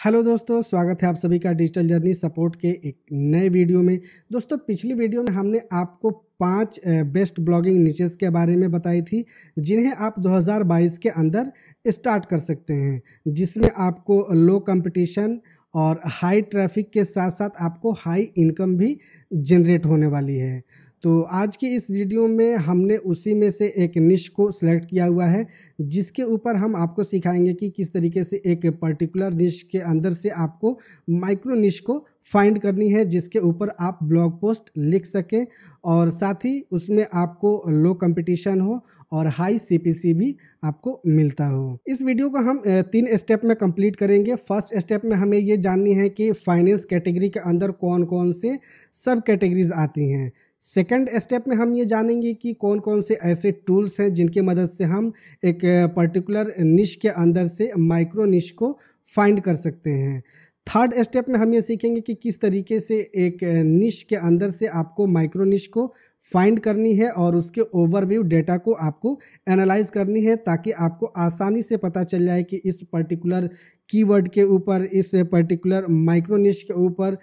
Hello दोस्तों, स्वागत है आप सभी का डिजिटल जर्नी सपोर्ट के एक नए वीडियो में। दोस्तों, पिछली वीडियो में हमने आपको 5 बेस्ट ब्लॉगिंग निचेस के बारे में बताई थी जिन्हें आप 2022 के अंदर स्टार्ट कर सकते हैं, जिसमें आपको लो कंपटीशन और हाई ट्रैफिक के साथ साथ आपको हाई इनकम भी जनरेट होने वाली है। तो आज की इस वीडियो में हमने उसी में से एक निश को सिलेक्ट किया हुआ है, जिसके ऊपर हम आपको सिखाएंगे कि किस तरीके से एक पर्टिकुलर निश के अंदर से आपको माइक्रो निश को फाइंड करनी है, जिसके ऊपर आप ब्लॉग पोस्ट लिख सकें और साथ ही उसमें आपको लो कंपटीशन हो और हाई सीपीसी भी आपको मिलता हो। इस वीडियो को हम 3 स्टेप में कंप्लीट करेंगे। फर्स्ट स्टेप में हमें ये जाननी है कि फाइनेंस कैटेगरी के अंदर कौन कौन से सब कैटेगरीज आती हैं। सेकंड स्टेप में हम ये जानेंगे कि कौन कौन से ऐसे टूल्स हैं जिनकी मदद से हम एक पर्टिकुलर निश के अंदर से माइक्रो निश को फाइंड कर सकते हैं। थर्ड स्टेप में हम ये सीखेंगे कि किस तरीके से एक निश के अंदर से आपको माइक्रो निश को फाइंड करनी है और उसके ओवरव्यू डेटा को आपको एनालाइज करनी है, ताकि आपको आसानी से पता चल जाए कि इस पर्टिकुलर कीवर्ड के ऊपर, इस पर्टिकुलर माइक्रो निश के ऊपर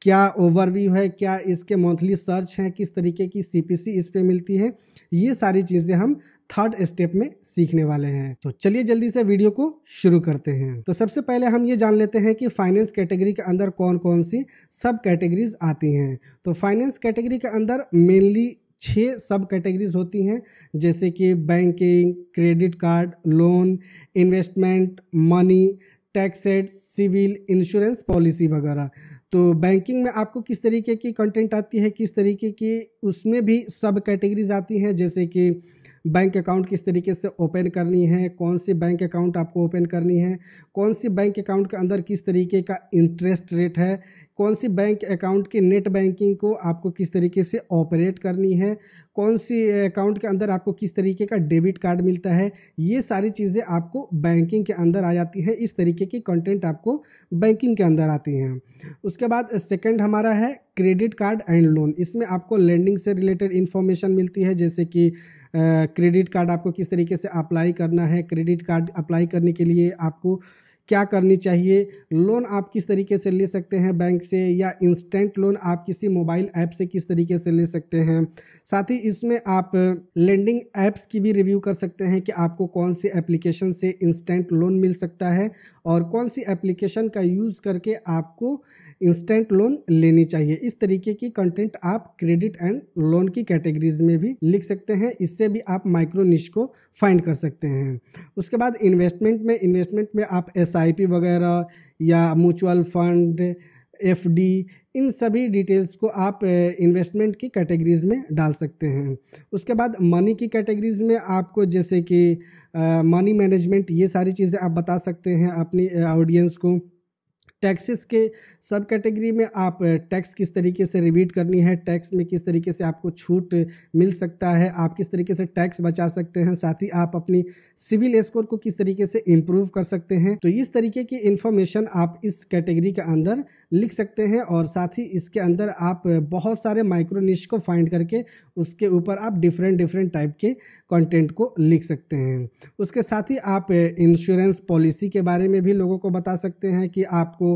क्या ओवरव्यू है, क्या इसके मंथली सर्च हैं, किस तरीके की सीपीसी इस पे मिलती है। ये सारी चीज़ें हम थर्ड स्टेप में सीखने वाले हैं। तो चलिए जल्दी से वीडियो को शुरू करते हैं। तो सबसे पहले हम ये जान लेते हैं कि फाइनेंस कैटेगरी के अंदर कौन कौन सी सब कैटेगरीज आती हैं। तो फाइनेंस कैटेगरी के अंदर मेनली 6 सब कैटेगरीज होती हैं, जैसे कि banking, credit card, loan, investment, money, taxes, civil, insurance policy वगैरह। तो बैंकिंग में आपको किस तरीके की कंटेंट आती है, किस तरीके की उसमें भी सब कैटेगरीज आती हैं, जैसे कि बैंक अकाउंट किस तरीके से ओपन करनी है, कौन सी बैंक अकाउंट आपको ओपन करनी है, कौन सी बैंक अकाउंट के अंदर किस तरीके का इंटरेस्ट रेट है, कौन सी बैंक अकाउंट की नेट बैंकिंग को आपको किस तरीके से ऑपरेट करनी है, कौन सी अकाउंट के अंदर आपको किस तरीके का डेबिट कार्ड मिलता है। ये सारी चीज़ें आपको बैंकिंग के अंदर आ जाती हैं। इस तरीके की कंटेंट आपको बैंकिंग के अंदर आती हैं। उसके बाद सेकंड हमारा है क्रेडिट कार्ड एंड लोन। इसमें आपको लेंडिंग से रिलेटेड इन्फॉर्मेशन मिलती है, जैसे कि क्रेडिट कार्ड आपको किस तरीके से अप्लाई करना है, क्रेडिट कार्ड अप्लाई करने के लिए आपको क्या करनी चाहिए, लोन आप किस तरीके से ले सकते हैं बैंक से, या इंस्टेंट लोन आप किसी मोबाइल ऐप से किस तरीके से ले सकते हैं। साथ ही इसमें आप लेंडिंग ऐप्स की भी रिव्यू कर सकते हैं कि आपको कौन सी एप्लीकेशन से इंस्टेंट लोन मिल सकता है और कौन सी एप्लीकेशन का यूज़ करके आपको इंस्टेंट लोन लेनी चाहिए। इस तरीके की कंटेंट आप क्रेडिट एंड लोन की कैटेगरीज में भी लिख सकते हैं। इससे भी आप माइक्रो निश को फाइंड कर सकते हैं। उसके बाद इन्वेस्टमेंट में आप एसआईपी वगैरह या म्यूचुअल फंड, एफडी, इन सभी डिटेल्स को आप इन्वेस्टमेंट की कैटेगरीज में डाल सकते हैं। उसके बाद मनी की कैटेगरीज में आपको जैसे कि मनी मैनेजमेंट, ये सारी चीज़ें आप बता सकते हैं अपनी ऑडियंस को। टैक्सेस के सब कैटेगरी में आप टैक्स किस तरीके से रिबीट करनी है, टैक्स में किस तरीके से आपको छूट मिल सकता है, आप किस तरीके से टैक्स बचा सकते हैं, साथ ही आप अपनी सिविल स्कोर को किस तरीके से इम्प्रूव कर सकते हैं। तो इस तरीके की इन्फॉर्मेशन आप इस कैटेगरी के अंदर लिख सकते हैं और साथ ही इसके अंदर आप बहुत सारे माइक्रो निश को फाइंड करके उसके ऊपर आप डिफरेंट टाइप के कंटेंट को लिख सकते हैं। उसके साथ ही आप इंश्योरेंस पॉलिसी के बारे में भी लोगों को बता सकते हैं कि आपको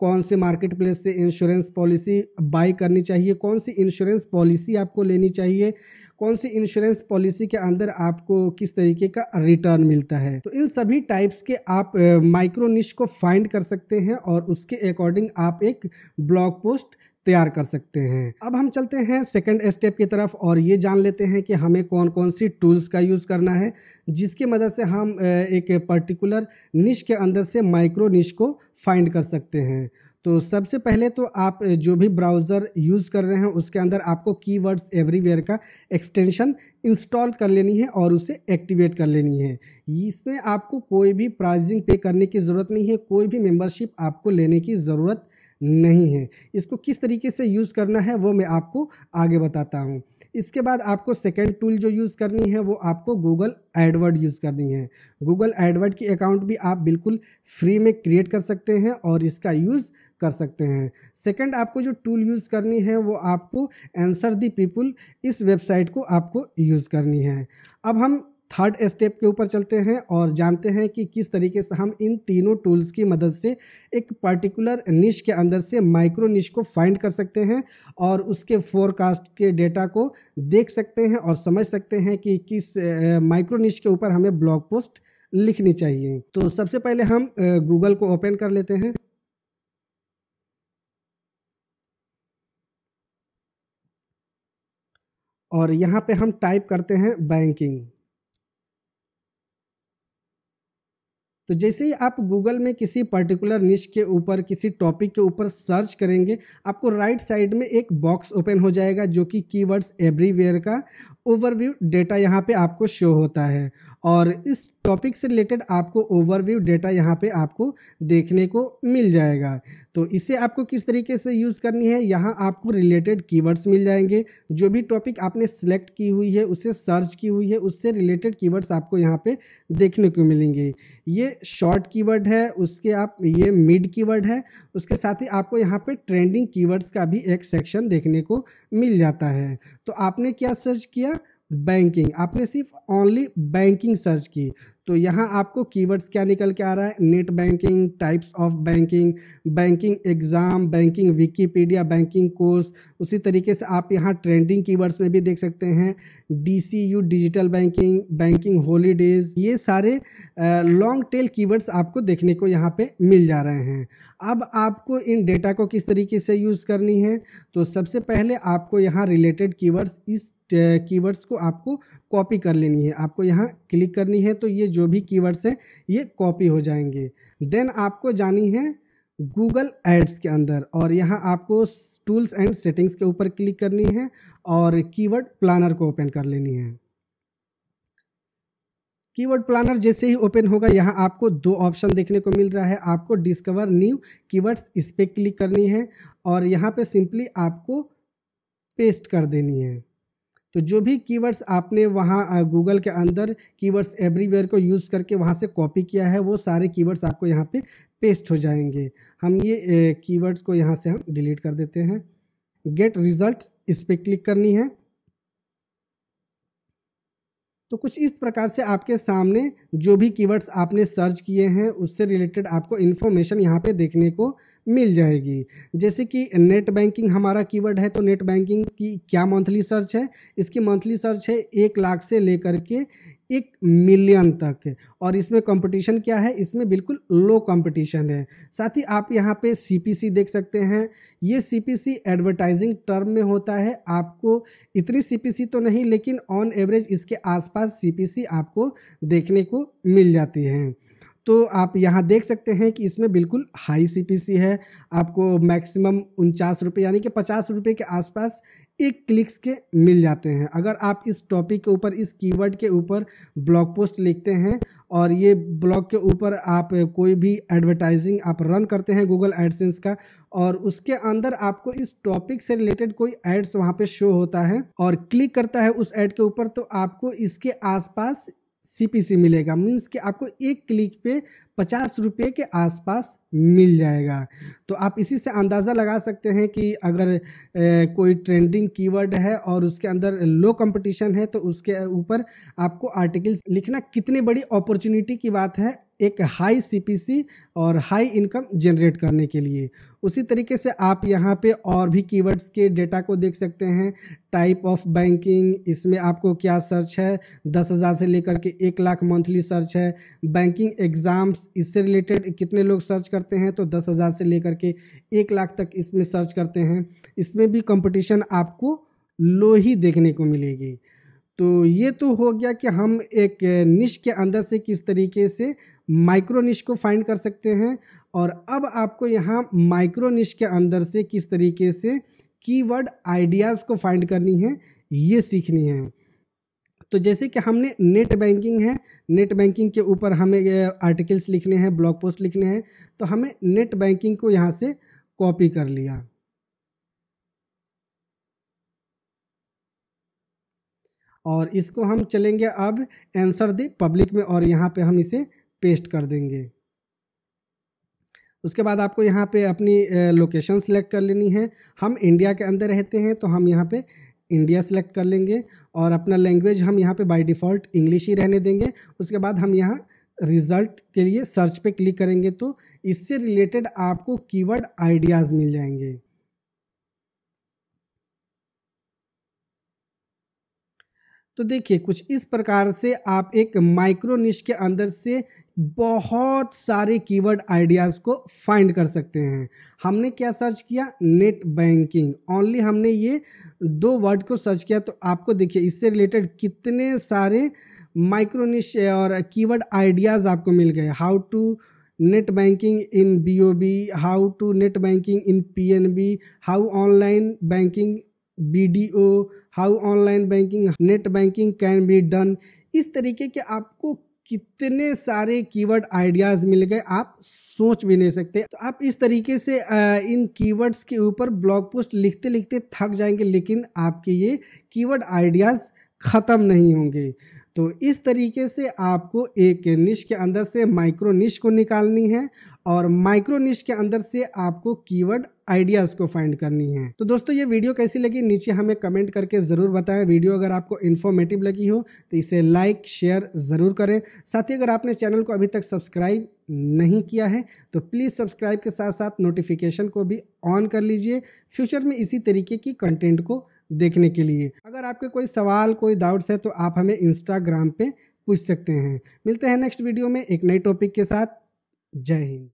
कौन से मार्केट प्लेस से इंश्योरेंस पॉलिसी बाई करनी चाहिए, कौन सी इंश्योरेंस पॉलिसी आपको लेनी चाहिए, कौन सी इंश्योरेंस पॉलिसी के अंदर आपको किस तरीके का रिटर्न मिलता है। तो इन सभी टाइप्स के आप माइक्रो निश को फाइंड कर सकते हैं और उसके अकॉर्डिंग आप एक ब्लॉग पोस्ट तैयार कर सकते हैं। अब हम चलते हैं सेकंड स्टेप की तरफ और ये जान लेते हैं कि हमें कौन कौन सी टूल्स का यूज़ करना है, जिसकी मदद से हम एक पर्टिकुलर निश के अंदर से माइक्रो निश को फाइंड कर सकते हैं। तो सबसे पहले तो आप जो भी ब्राउज़र यूज़ कर रहे हैं उसके अंदर आपको कीवर्ड्स एवरीवेयर का एक्सटेंशन इंस्टॉल कर लेनी है और उसे एक्टिवेट कर लेनी है। इसमें आपको कोई भी प्राइसिंग पे करने की ज़रूरत नहीं है, कोई भी मेंबरशिप आपको लेने की ज़रूरत नहीं है। इसको किस तरीके से यूज़ करना है वो मैं आपको आगे बताता हूँ। इसके बाद आपको सेकंड टूल जो यूज़ करनी है वो आपको गूगल एडवर्ड यूज़ करनी है। गूगल एडवर्ड की अकाउंट भी आप बिल्कुल फ्री में क्रिएट कर सकते हैं और इसका यूज़ कर सकते हैं। सेकंड आपको जो टूल यूज़ करनी है वो आपको आंसर द पीपल, इस वेबसाइट को आपको यूज़ करनी है। अब हम थर्ड स्टेप के ऊपर चलते हैं और जानते हैं कि किस तरीके से हम इन तीनों टूल्स की मदद से एक पर्टिकुलर निश के अंदर से माइक्रो निश को फाइंड कर सकते हैं और उसके फोरकास्ट के डेटा को देख सकते हैं और समझ सकते हैं कि किस माइक्रो निश के ऊपर हमें ब्लॉग पोस्ट लिखनी चाहिए। तो सबसे पहले हम गूगल को ओपन कर लेते हैं और यहाँ पे हम टाइप करते हैं बैंकिंग। तो जैसे ही आप गूगल में किसी पर्टिकुलर निश के ऊपर किसी टॉपिक के ऊपर सर्च करेंगे, आपको राइट साइड में एक बॉक्स ओपन हो जाएगा जो कि कीवर्ड्स एवरीवेयर का ओवरव्यू डेटा यहाँ पे आपको शो होता है और इस टॉपिक से रिलेटेड आपको ओवरव्यू डेटा यहाँ पे आपको देखने को मिल जाएगा। तो इसे आपको किस तरीके से यूज़ करनी है, यहाँ आपको रिलेटेड कीवर्ड्स मिल जाएंगे। जो भी टॉपिक आपने सिलेक्ट की हुई है, उससे सर्च की हुई है, उससे रिलेटेड कीवर्ड्स आपको यहाँ पे देखने को मिलेंगे। ये शॉर्ट कीवर्ड है, उसके आप ये मिड कीवर्ड है, उसके साथ ही आपको यहाँ पे ट्रेंडिंग कीवर्ड्स का भी एक सेक्शन देखने को मिल जाता है। तो आपने क्या सर्च किया, बैंकिंग, आपने सिर्फ ओनली बैंकिंग सर्च की तो यहाँ आपको कीवर्ड्स क्या निकल के आ रहा है, net banking, types of banking, banking exam, banking Wikipedia, banking course. उसी तरीके से आप यहाँ ट्रेंडिंग कीवर्ड्स में भी देख सकते हैं DCU digital banking, banking holidays, ये सारे लॉन्ग टेल कीवर्ड्स आपको देखने को यहाँ पे मिल जा रहे हैं। अब आपको इन डेटा को किस तरीके से यूज़ करनी है, तो सबसे पहले आपको यहाँ रिलेटेड कीवर्ड्स, इस कीवर्ड्स को आपको कॉपी कर लेनी है। आपको यहाँ क्लिक करनी है तो ये जो भी कीवर्ड्स हैं ये कॉपी हो जाएंगे। देन आपको जानी है गूगल एड्स के अंदर और यहाँ आपको टूल्स एंड सेटिंग्स के ऊपर क्लिक करनी है और कीवर्ड प्लानर को ओपन कर लेनी है। कीवर्ड प्लानर जैसे ही ओपन होगा यहाँ आपको दो ऑप्शन देखने को मिल रहा है। आपको डिस्कवर न्यू कीवर्ड्स, इस पर क्लिक करनी है और यहाँ पे सिंपली आपको पेस्ट कर देनी है। तो जो भी कीवर्ड्स आपने वहाँ गूगल के अंदर कीवर्ड्स एवरीवेयर को यूज़ करके वहाँ से कॉपी किया है, वो सारे कीवर्ड्स आपको यहाँ पे पेस्ट हो जाएंगे। हम ये कीवर्ड्स को यहाँ से हम डिलीट कर देते हैं। गेट रिजल्ट्स, इस पर क्लिक करनी है। तो कुछ इस प्रकार से आपके सामने जो भी कीवर्ड्स आपने सर्च किए हैं उससे रिलेटेड आपको इन्फॉर्मेशन यहाँ पे देखने को मिल जाएगी। जैसे कि नेट बैंकिंग हमारा कीवर्ड है तो नेट बैंकिंग की क्या मंथली सर्च है, इसकी मंथली सर्च है 1 लाख से लेकर के 1 मिलियन तक और इसमें कंपटीशन क्या है, इसमें बिल्कुल लो कंपटीशन है। साथ ही आप यहाँ पे CPC देख सकते हैं। ये CPC एडवर्टाइजिंग टर्म में होता है। आपको इतनी CPC तो नहीं लेकिन ऑन एवरेज इसके आसपास CPC आपको देखने को मिल जाती है। तो आप यहाँ देख सकते हैं कि इसमें बिल्कुल हाई CPC है। आपको मैक्सिमम 49 रुपये यानी कि 50 रुपये के आसपास 1 क्लिक्स के मिल जाते हैं। अगर आप इस टॉपिक के ऊपर, इस कीवर्ड के ऊपर ब्लॉग पोस्ट लिखते हैं और ये ब्लॉग के ऊपर आप कोई भी एडवर्टाइजिंग आप रन करते हैं गूगल एडसेंस का और उसके अंदर आपको इस टॉपिक से रिलेटेड कोई एड्स वहाँ पे शो होता है और क्लिक करता है उस एड के ऊपर, तो आपको इसके आसपास CPC मिलेगा। मीन्स कि आपको 1 क्लिक पे 50 रुपये के आसपास मिल जाएगा। तो आप इसी से अंदाज़ा लगा सकते हैं कि अगर कोई ट्रेंडिंग कीवर्ड है और उसके अंदर लो कंपटीशन है तो उसके ऊपर आपको आर्टिकल्स लिखना कितनी बड़ी अपॉर्चुनिटी की बात है एक हाई CPC और हाई इनकम जनरेट करने के लिए। उसी तरीके से आप यहाँ पे और भी कीवर्ड्स के डेटा को देख सकते हैं। टाइप ऑफ बैंकिंग, इसमें आपको क्या सर्च है, 10,000 से लेकर के 1 लाख मंथली सर्च है। बैंकिंग एग्ज़ाम्स, इससे रिलेटेड कितने लोग सर्च करते हैं, तो 10,000 से लेकर के 1 लाख तक इसमें सर्च करते हैं। इसमें भी कंपटीशन आपको लो ही देखने को मिलेगी। तो ये तो हो गया कि हम एक निश के अंदर से किस तरीके से माइक्रो निश को फाइंड कर सकते हैं और अब आपको यहाँ माइक्रो निश के अंदर से किस तरीके से कीवर्ड आइडियाज़ को फाइंड करनी है, ये सीखनी है। तो जैसे कि हमने नेट बैंकिंग है, नेट बैंकिंग के ऊपर हमें आर्टिकल्स लिखने हैं, ब्लॉग पोस्ट लिखने हैं, तो हमें नेट बैंकिंग को यहाँ से कॉपी कर लिया और इसको हम चलेंगे अब आंसर द पब्लिक में और यहाँ पे हम इसे पेस्ट कर देंगे। उसके बाद आपको यहाँ पे अपनी लोकेशन सेलेक्ट कर लेनी है। हम इंडिया के अंदर रहते हैं तो हम यहाँ पे इंडिया सेलेक्ट कर लेंगे और अपना लैंग्वेज हम यहाँ पे बाय डिफ़ॉल्ट इंग्लिश ही रहने देंगे। उसके बाद हम यहाँ रिज़ल्ट के लिए सर्च पे क्लिक करेंगे तो इससे रिलेटेड आपको कीवर्ड आइडियाज़ मिल जाएंगे। तो देखिए कुछ इस प्रकार से आप एक माइक्रो निश के अंदर से बहुत सारे कीवर्ड आइडियाज़ को फाइंड कर सकते हैं। हमने क्या सर्च किया, नेट बैंकिंग, ओनली हमने ये 2 वर्ड को सर्च किया तो आपको देखिए इससे रिलेटेड कितने सारे माइक्रो निश और कीवर्ड आइडियाज़ आपको मिल गए। How to net banking in BOB, how to net banking in PNB, how online banking BDO, how online banking net banking can be done. इस तरीके के आपको कितने सारे कीवर्ड आइडियाज़ मिल गए, आप सोच भी नहीं सकते। तो आप इस तरीके से इन कीवर्ड्स के ऊपर ब्लॉग पोस्ट लिखते लिखते थक जाएंगे, लेकिन आपके ये कीवर्ड आइडियाज़ ख़त्म नहीं होंगे। तो इस तरीके से आपको एक निश के अंदर से माइक्रो निश को निकालनी है और माइक्रो निश के अंदर से आपको कीवर्ड आइडियाज़ को फाइंड करनी है। तो दोस्तों ये वीडियो कैसी लगी नीचे हमें कमेंट करके ज़रूर बताएं। वीडियो अगर आपको इन्फॉर्मेटिव लगी हो तो इसे लाइक शेयर ज़रूर करें। साथ ही अगर आपने चैनल को अभी तक सब्सक्राइब नहीं किया है तो प्लीज़ सब्सक्राइब के साथ साथ नोटिफिकेशन को भी ऑन कर लीजिए फ्यूचर में इसी तरीके की कंटेंट को देखने के लिए। अगर आपके कोई सवाल कोई डाउट्स है तो आप हमें इंस्टाग्राम पे पूछ सकते हैं। मिलते हैं नेक्स्ट वीडियो में एक नई टॉपिक के साथ। जय हिंद।